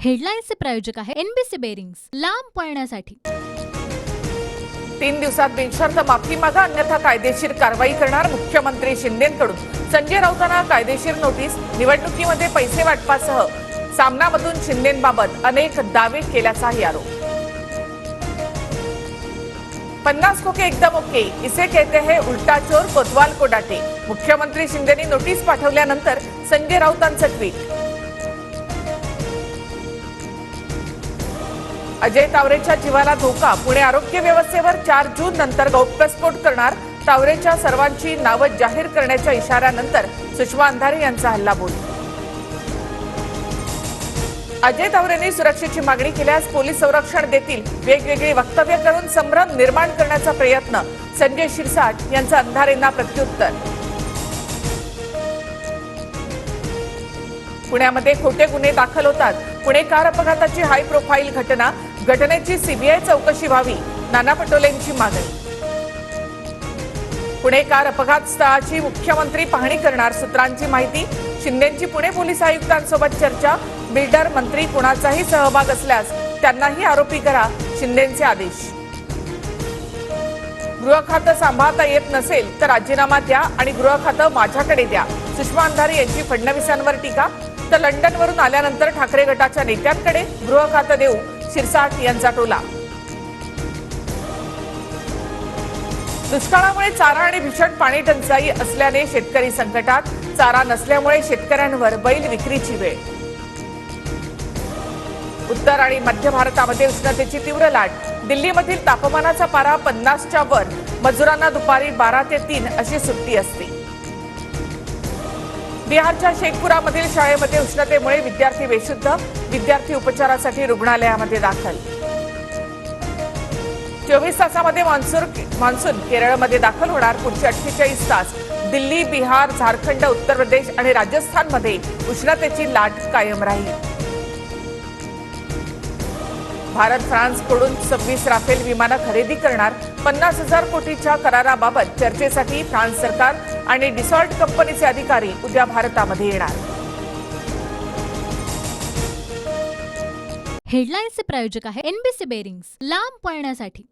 हेडलाईन्सचे प्रायोजक आहे NBC bearings, लांब पळण्यासाठी। 3 दिवसात बिनशर्त माफी मागा, अन्यथा कायदेशीर कारवाई करणार। मुख्यमंत्री शिंदेंकडून संजय राऊतांना कायदेशीर नोटीस। निवडणुकीमध्ये पैसे वाटपासह सामनामधून शिंदेंबाबत अनेक दावे केल्याचाही आरोप। 50 को के एकदम ओके, इसे कहते हैं उल्टा चोर, कोतवाल को डाटे। मुख्यमंत्री शिंदेंनी नोटीस पाठवल्यानंतर संजय राऊतांचं ट्विट। अजय तावरेच्या जीवाला धोका, पुणे आरोग्य व्यवस्थेवर 4 जून नंतर गौप्यस्फोट करणार। तावरेच्या सर्वांची नावं जाहीर करण्याच्या इशाऱ्यानंतर सुषमा अंधारे यांचा हल्लाबोल। अजय तावरेंनी सुरक्षेची मागणी केल्यास पोलीस संरक्षण देतील, वेगवेगळी वक्तव्य करून संभ्रम निर्माण करण्याचा प्रयत्न। संजय शिरसाट यांचा अंधारेंना प्रत्युत्तर। पुण्यामध्ये खोटे गुन्हे दाखल होतात, पुणे कार अपघाताची हाय प्रोफाईल घटना, घटनेची सीबीआय चौकशी व्हावी, नाना पटोलेंची मागणी। पुणे कार अपघात स्थळाची मुख्यमंत्री पाहणी करणार, सूत्रांची माहिती। शिंदेंची पुणे पोलीस आयुक्तांसोबत चर्चा, बिल्डर मंत्री कुणाचाही सहभाग असल्यास त्यांनाही आरोपी करा, शिंदेंचे आदेश। गृह खातं सांभाळता येत नसेल तर राजीनामा द्या आणि गृह खातं माझ्याकडे द्या, सुषमा अंधारे यांची फडणवीसांवर टीका। तर लंडनवरून आल्यानंतर ठाकरे गटाच्या नेत्यांकडे गृह खातं देऊ, शिरसाट यांचा टोला। दुष्काळामुळे चारा आणि भीषण पाणी टंचाई असल्याने शेतकरी संकटात, चारा नसल्यामुळे शेतकऱ्यांवर बैल विक्रीची वेळ। उत्तर आणि मध्य भारतामध्ये उष्णतेची तीव्र लाट, दिल्लीमधील तापमानाचा पारा 50च्या वर, मजुरांना दुपारी 12 ते 3 अशी सुट्टी असते। बिहारच्या शेखपुरामधील शाळेमध्ये उष्णतेमुळे विद्यार्थी बेशुद्ध, विद्यार्थी उपचारासाठी रुग्णालयामध्ये दाखल। 24 तासामध्ये मान्सून केरळमध्ये दाखल होणार, पुढचे 48 तास दिल्ली, बिहार, झारखंड, उत्तर प्रदेश आणि राजस्थानमध्ये उष्णतेची लाट कायम राहील। भारत फ्रान्सकडून 26 राफेल विमानं खरेदी करणार, 50,000 कोटीच्या कराराबाबत चर्चेसाठी फ्रान्स सरकार आणि डिसॉल्ट कंपनीचे अधिकारी उद्या भारतामध्ये येणार। हेडलाईन्सचे प्रायोजक आहे एनबीसी बेरिंग्स, लांब पळण्यासाठी।